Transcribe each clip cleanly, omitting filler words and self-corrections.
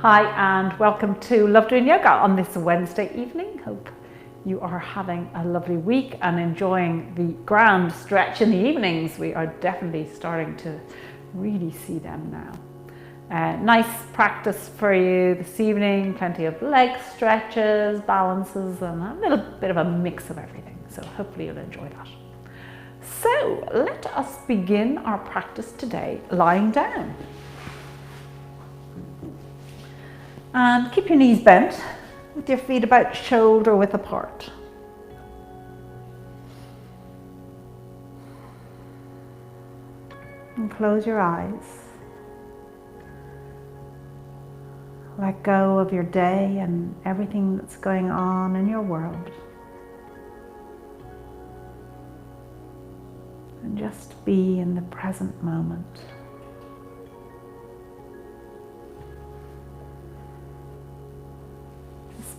Hi and welcome to Love Doing Yoga on this Wednesday evening. Hope you are having a lovely week and enjoying the grand stretch in the evenings. We are definitely starting to really see them now. Nice practice for you this evening, plenty of leg stretches, balances and a little bit of a mix of everything. So hopefully you'll enjoy that. So let us begin our practice today lying down. And keep your knees bent with your feet about shoulder width apart. And close your eyes. Let go of your day and everything that's going on in your world. And just be in the present moment.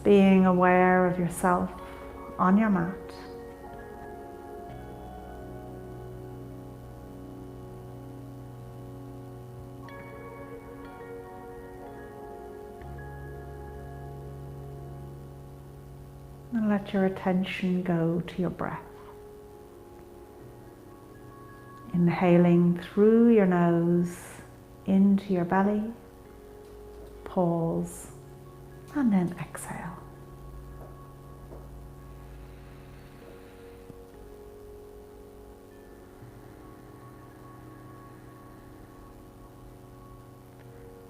Being aware of yourself on your mat. And let your attention go to your breath. Inhaling through your nose into your belly, pause, and then exhale.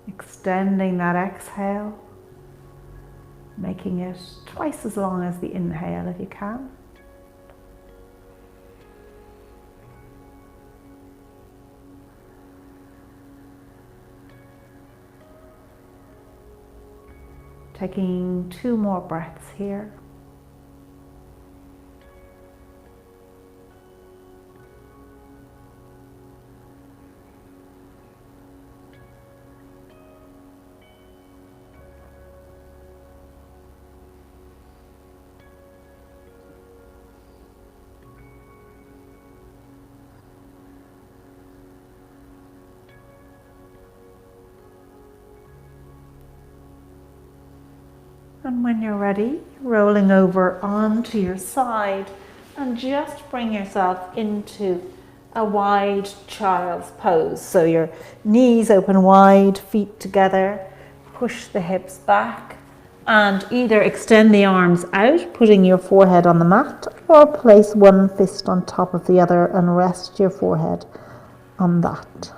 Extending that exhale, making it twice as long as the inhale if you can. Taking 2 more breaths here. And when you're ready, rolling over onto your side and just bring yourself into a wide child's pose. So your knees open wide, feet together, push the hips back and either extend the arms out, putting your forehead on the mat, or place one fist on top of the other and rest your forehead on that.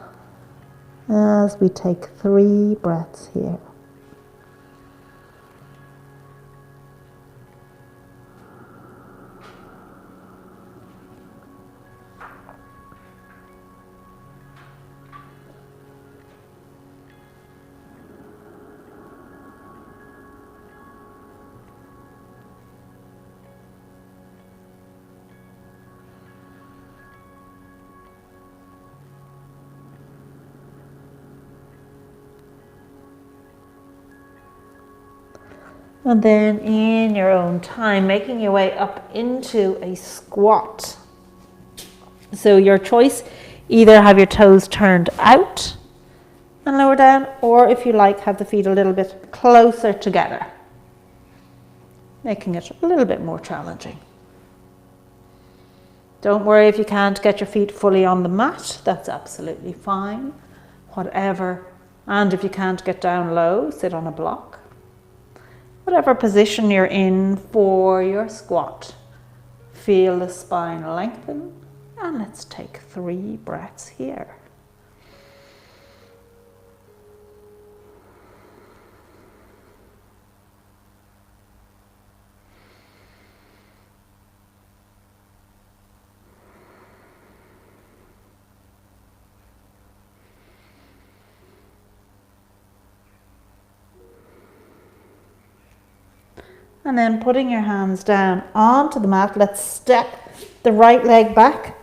As we take 3 breaths here. And then in your own time, making your way up into a squat. So your choice, either have your toes turned out and lower down, or if you like, have the feet a little bit closer together, making it a little bit more challenging. Don't worry if you can't get your feet fully on the mat, that's absolutely fine. Whatever, and if you can't get down low, sit on a block. Whatever position you're in for your squat, feel the spine lengthen, and let's take 3 breaths here. And then putting your hands down onto the mat, let's step the right leg back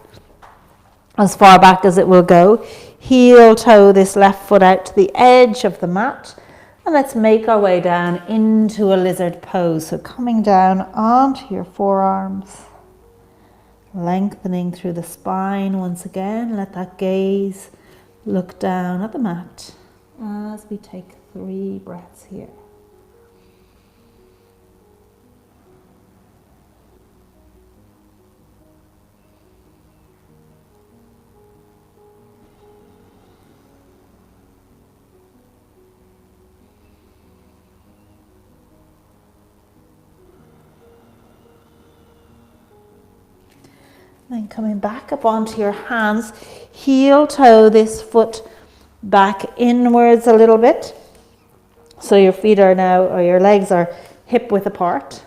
as far back as it will go. Heel toe this left foot out to the edge of the mat. And let's make our way down into a lizard pose. So coming down onto your forearms, lengthening through the spine once again. Let that gaze look down at the mat as we take 3 breaths here. Then coming back up onto your hands, heel toe this foot back inwards a little bit. So your feet are now, or your legs are hip width apart.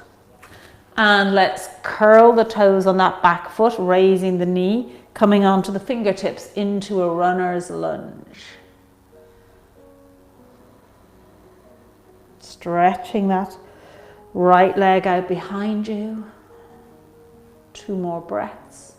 And let's curl the toes on that back foot, raising the knee, coming onto the fingertips into a runner's lunge. Stretching that right leg out behind you. 2 more breaths.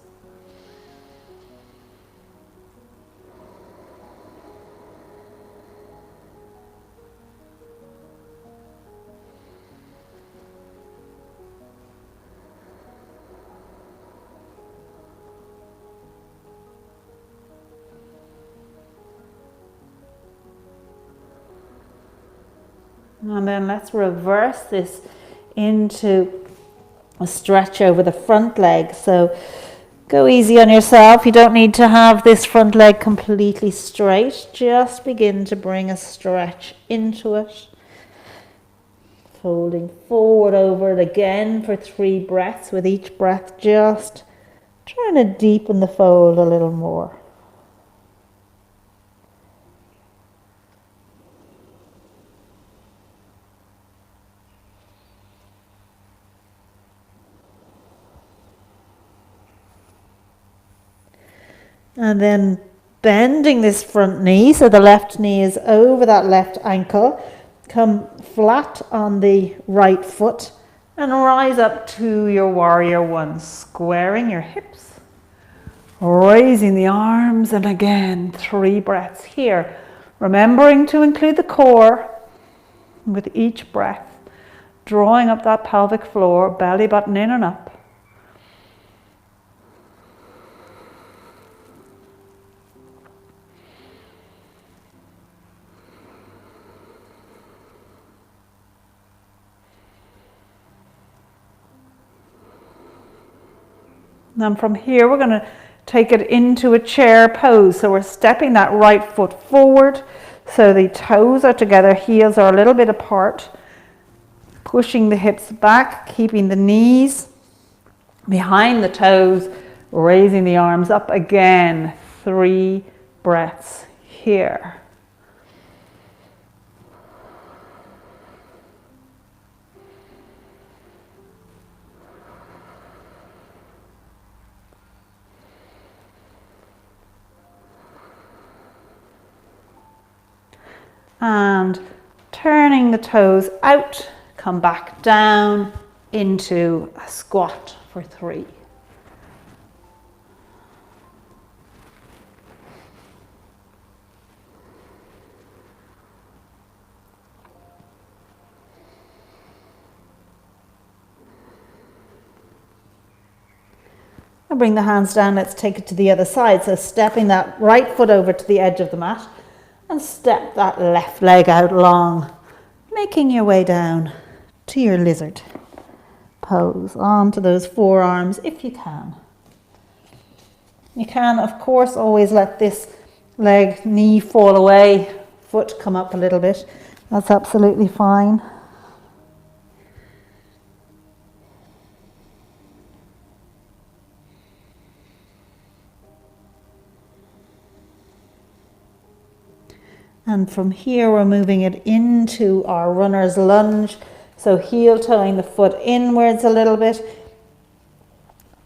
And then let's reverse this into a stretch over the front leg. So go easy on yourself. You don't need to have this front leg completely straight. Just begin to bring a stretch into it. Folding forward over it again for 3 breaths. With each breath, just trying to deepen the fold a little more. And then bending this front knee, so the left knee is over that left ankle. Come flat on the right foot and rise up to your warrior 1, squaring your hips, raising the arms, and again 3 breaths here. Remembering to include the core with each breath, drawing up that pelvic floor, belly button in and up. And from here, we're going to take it into a chair pose. So we're stepping that right foot forward. So the toes are together, heels are a little bit apart. Pushing the hips back, keeping the knees behind the toes, raising the arms up again. 3 breaths here. And turning the toes out, come back down into a squat for 3. And bring the hands down, let's take it to the other side. So stepping that right foot over to the edge of the mat. And step that left leg out long, making your way down to your lizard pose, onto those forearms if you can. You can, of course, always let this leg, knee fall away, foot come up a little bit. That's absolutely fine. And from here, we're moving it into our runner's lunge. So heel toeing the foot inwards a little bit,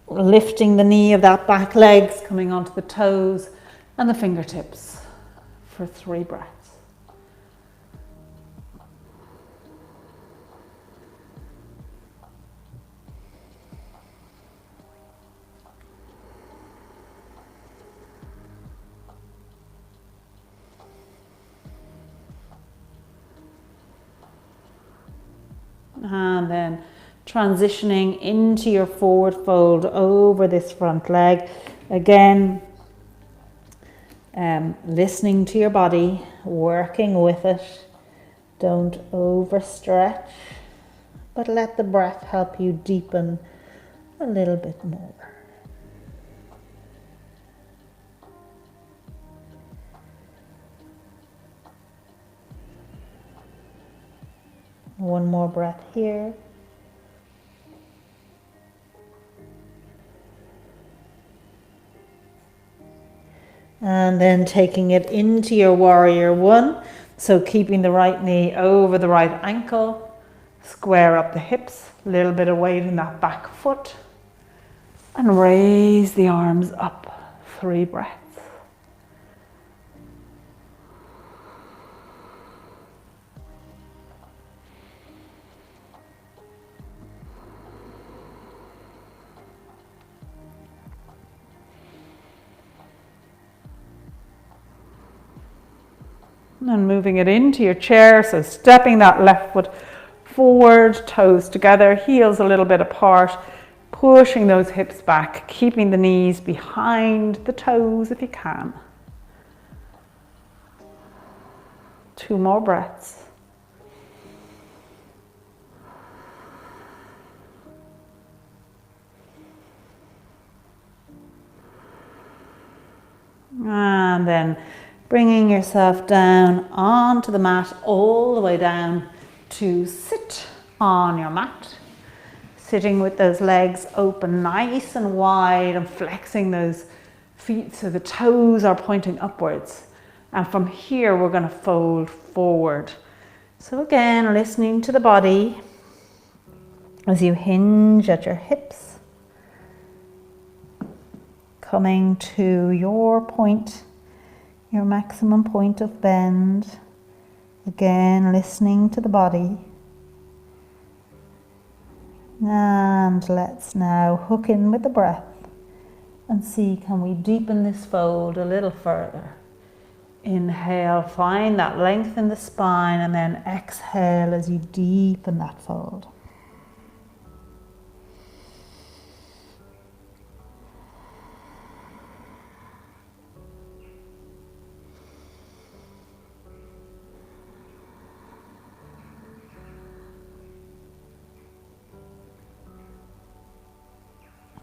lifting the knee of that back leg, coming onto the toes and the fingertips for 3 breaths. And then transitioning into your forward fold over this front leg. Again, listening to your body, working with it, Don't overstretch, but let the breath help you deepen a little bit more. One more breath here. And then taking it into your warrior one. So keeping the right knee over the right ankle. Square up the hips, a little bit of weight in that back foot. And raise the arms up. 3 breaths. And moving it into your chair, so stepping that left foot forward, toes together, heels a little bit apart, pushing those hips back, keeping the knees behind the toes if you can. 2 more breaths. And then bringing yourself down onto the mat, all the way down to sit on your mat. Sitting with those legs open nice and wide and flexing those feet so the toes are pointing upwards. And from here, we're going to fold forward. So again, listening to the body as you hinge at your hips. Coming to your point, your maximum point of bend. Again, listening to the body. And let's now hook in with the breath and see, can we deepen this fold a little further? Inhale, find that length in the spine, and then exhale as you deepen that fold.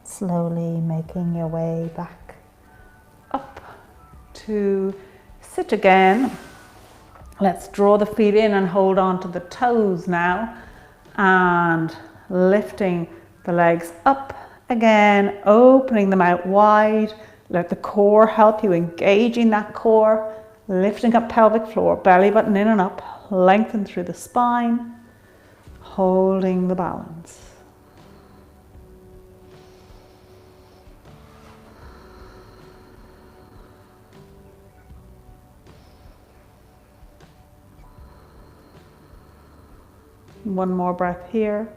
Slowly making your way back up to sit again. Let's draw the feet in and hold on to the toes now. And lifting the legs up again, opening them out wide. Let the core help you, engaging that core. Lifting up pelvic floor, belly button in and up. Lengthen through the spine. Holding the balance. One more breath here.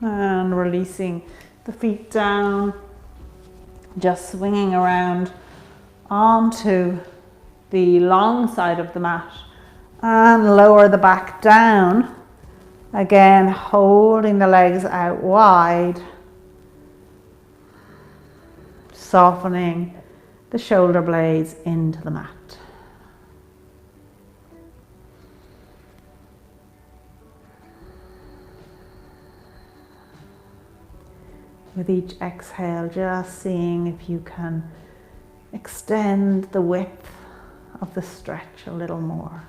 And releasing the feet down, just swinging around onto the long side of the mat and lower the back down. Again, holding the legs out wide, softening the shoulder blades into the mat. With each exhale, just seeing if you can extend the width of the stretch a little more.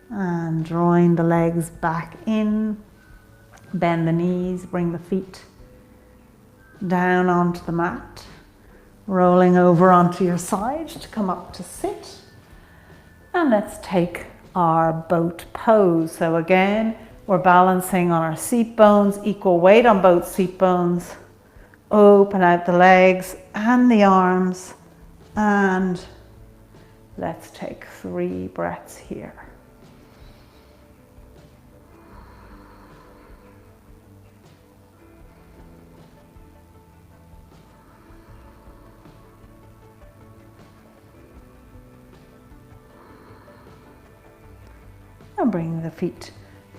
And drawing the legs back in, bend the knees, bring the feet down onto the mat. Rolling over onto your side to come up to sit. And let's take our boat pose. So again, we're balancing on our seat bones, equal weight on both seat bones. Open out the legs and the arms. And let's take 3 breaths here. And bring the feet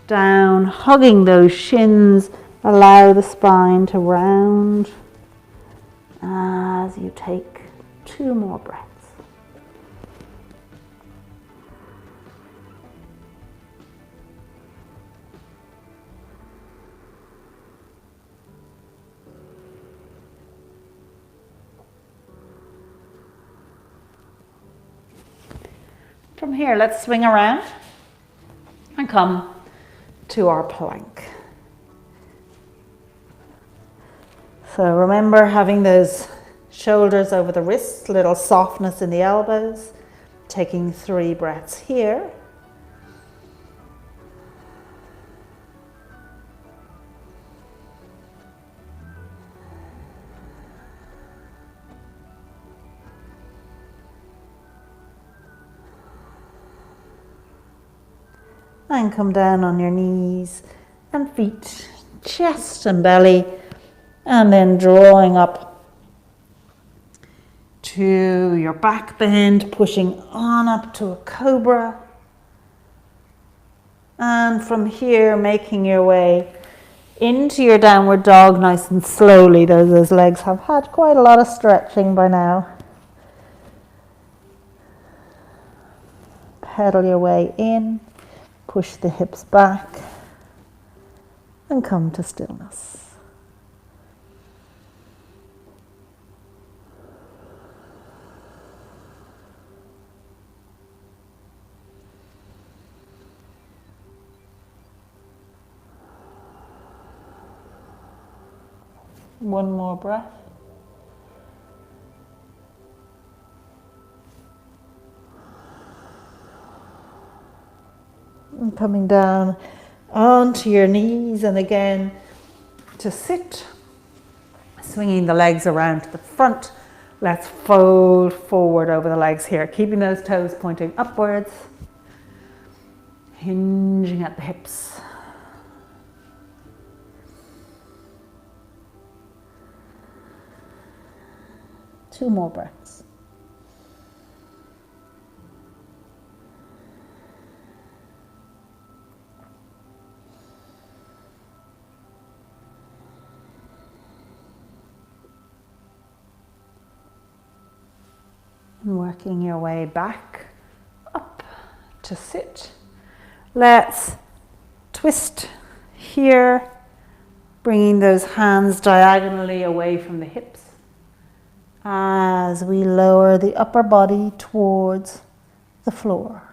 down, hugging those shins. Allow the spine to round as you take 2 more breaths. From here, let's swing around and come to our plank. So remember having those shoulders over the wrists, little softness in the elbows, taking 3 breaths here. And come down on your knees and feet, chest and belly, and then drawing up to your back bend, pushing on up to a cobra. And from here, making your way into your downward dog nice and slowly. Those legs have had quite a lot of stretching by now. Pedal your way in. Push the hips back and come to stillness. One more breath. And coming down onto your knees, and again to sit, swinging the legs around to the front. Let's fold forward over the legs here, keeping those toes pointing upwards, hinging at the hips. Two more breaths. And working your way back up to sit. Let's twist here, bringing those hands diagonally away from the hips as we lower the upper body towards the floor.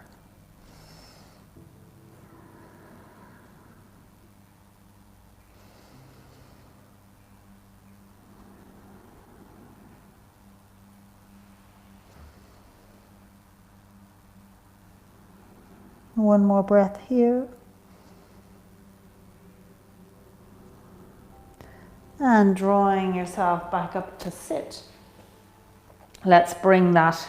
One more breath here. And drawing yourself back up to sit. Let's bring that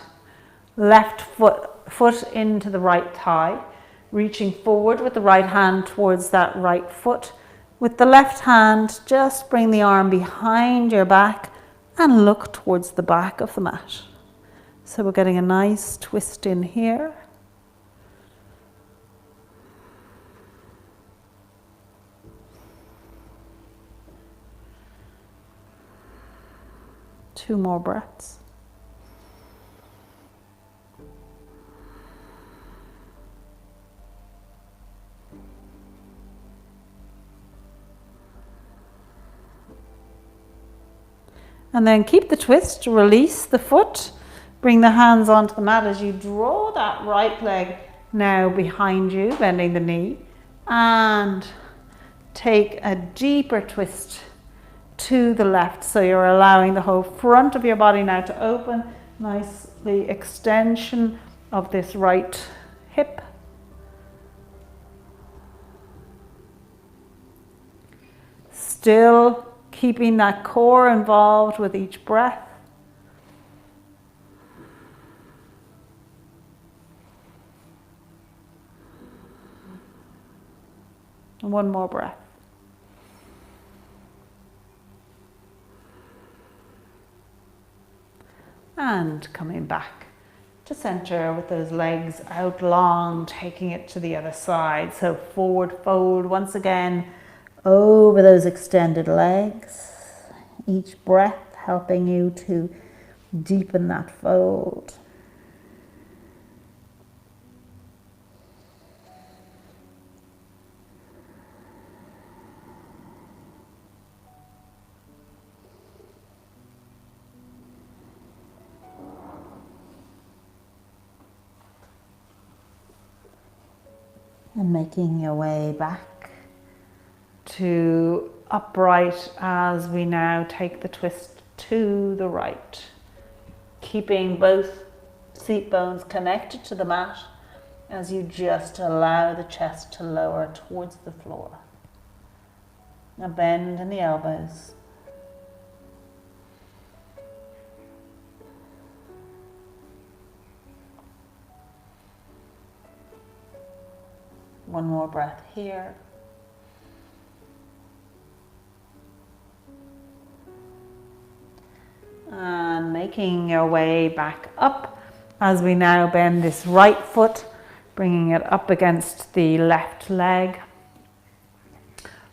left foot into the right thigh, reaching forward with the right hand towards that right foot. With the left hand, just bring the arm behind your back and look towards the back of the mat. So we're getting a nice twist in here. Two more breaths. And then keep the twist, release the foot, bring the hands onto the mat as you draw that right leg now behind you, bending the knee, and take a deeper twist to the left. So you're allowing the whole front of your body now to open, nicely extension of this right hip. Still keeping that core involved with each breath. And one more breath. And coming back to center with those legs out long, taking it to the other side. So forward fold once again over those extended legs. Each breath helping you to deepen that fold. And making your way back to upright as we now take the twist to the right. Keeping both seat bones connected to the mat as you just allow the chest to lower towards the floor. A bend in the elbows. One more breath here. And making your way back up as we now bend this right foot, bringing it up against the left leg.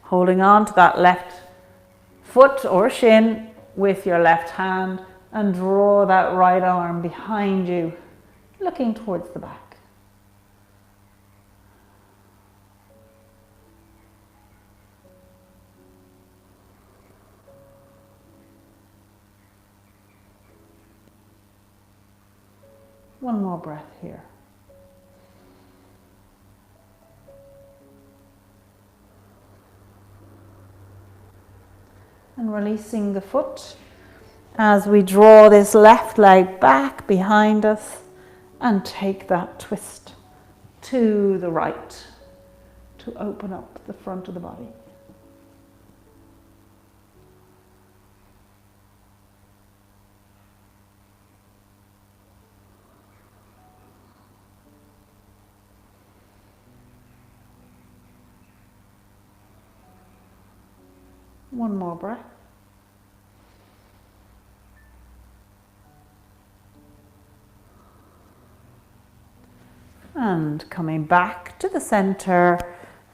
Holding on to that left foot or shin with your left hand and draw that right arm behind you, looking towards the back. One more breath here. And releasing the foot as we draw this left leg back behind us and take that twist to the right to open up the front of the body. One more breath. And coming back to the center,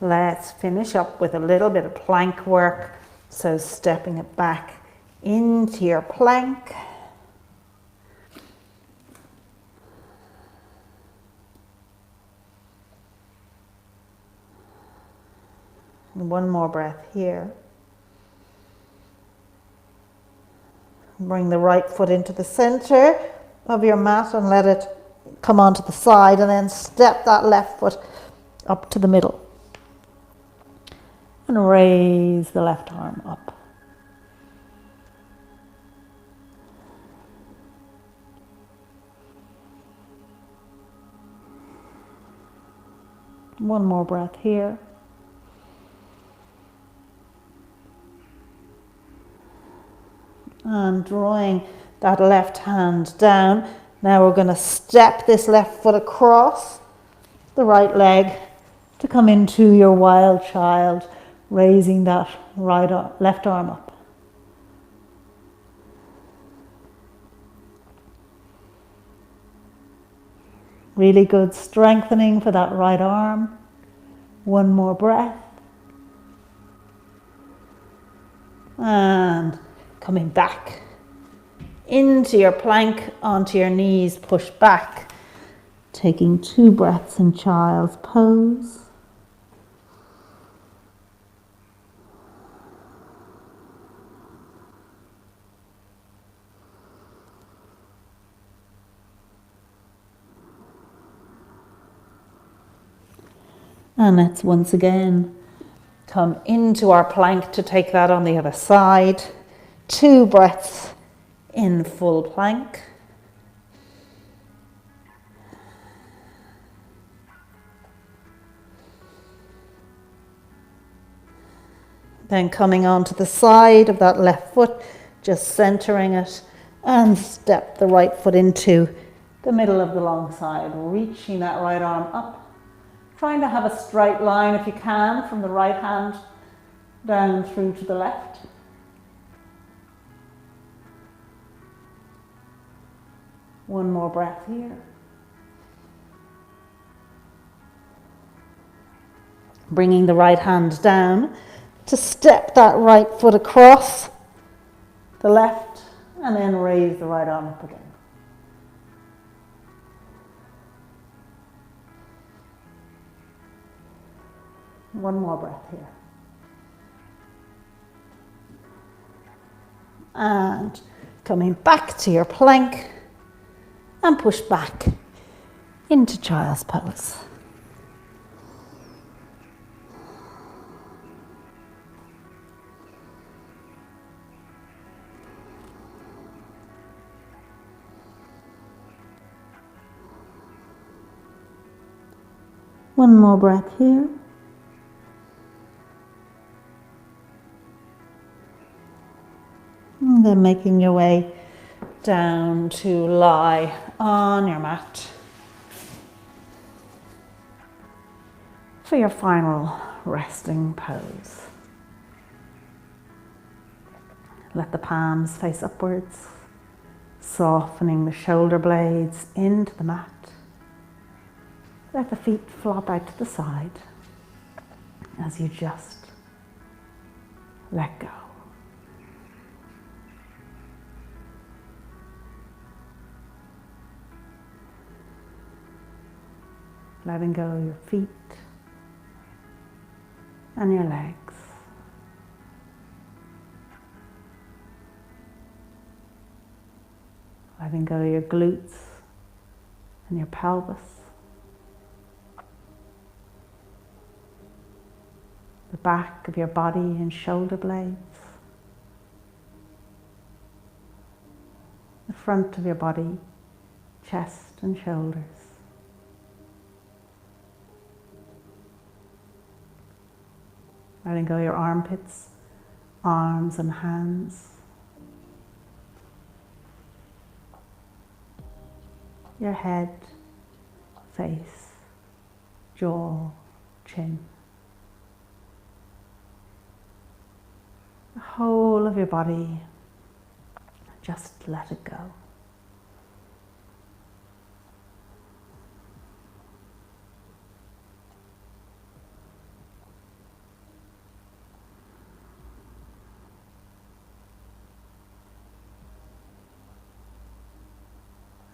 let's finish up with a little bit of plank work. So stepping it back into your plank. And one more breath here. Bring the right foot into the center of your mat and let it come onto the side, and then step that left foot up to the middle. And raise the left arm up. One more breath here. And drawing that left hand down. Now we're going to step this left foot across the right leg to come into your wild child, raising that left arm up. Really good strengthening for that right arm. One more breath. And coming back into your plank, onto your knees, push back. Taking 2 breaths in child's pose. And let's once again come into our plank to take that on the other side. 2 breaths in full plank. Then coming onto the side of that left foot, just centering it, and step the right foot into the middle of the long side, reaching that right arm up. Trying to have a straight line if you can from the right hand down through to the left. One more breath here. Bringing the right hand down to step that right foot across the left and then raise the right arm up again. One more breath here. And coming back to your plank and push back into child's pose. One more breath here. And then making your way down to lie on your mat for your final resting pose. Let the palms face upwards, softening the shoulder blades into the mat. Let the feet flop out to the side as you just let go. Letting go of your feet and your legs. Letting go of your glutes and your pelvis. The back of your body and shoulder blades. The front of your body, chest and shoulders. Letting go of your armpits, arms and hands. Your head, face, jaw, chin. The whole of your body, just let it go.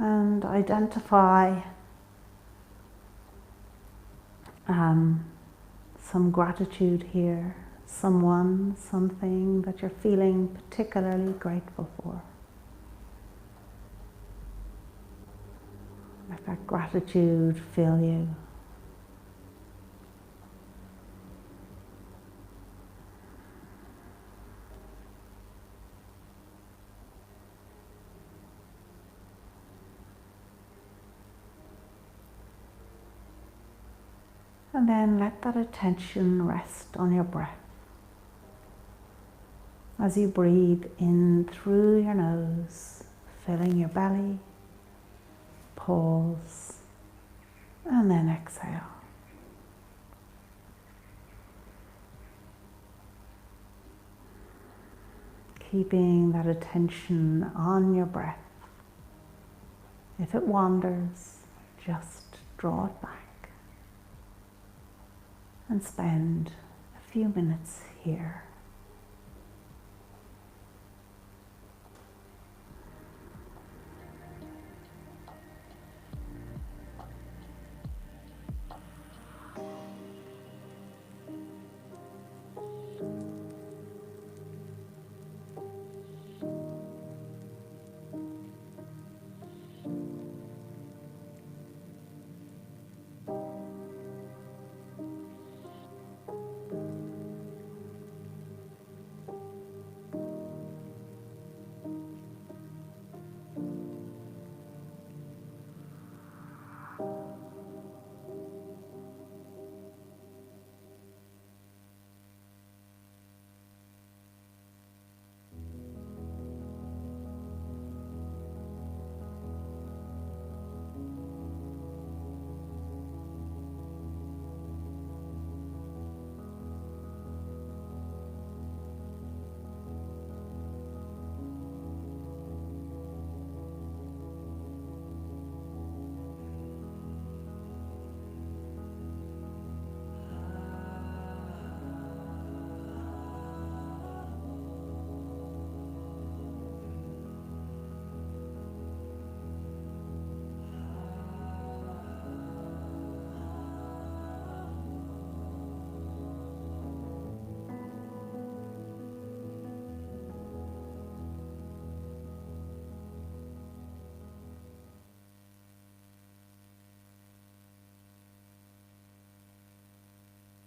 And identify some gratitude here, someone, something that you're feeling particularly grateful for. Let that gratitude fill you. And then let that attention rest on your breath. As you breathe in through your nose, filling your belly, pause, and then exhale. Keeping that attention on your breath. If it wanders, just draw it back. And spend a few minutes here.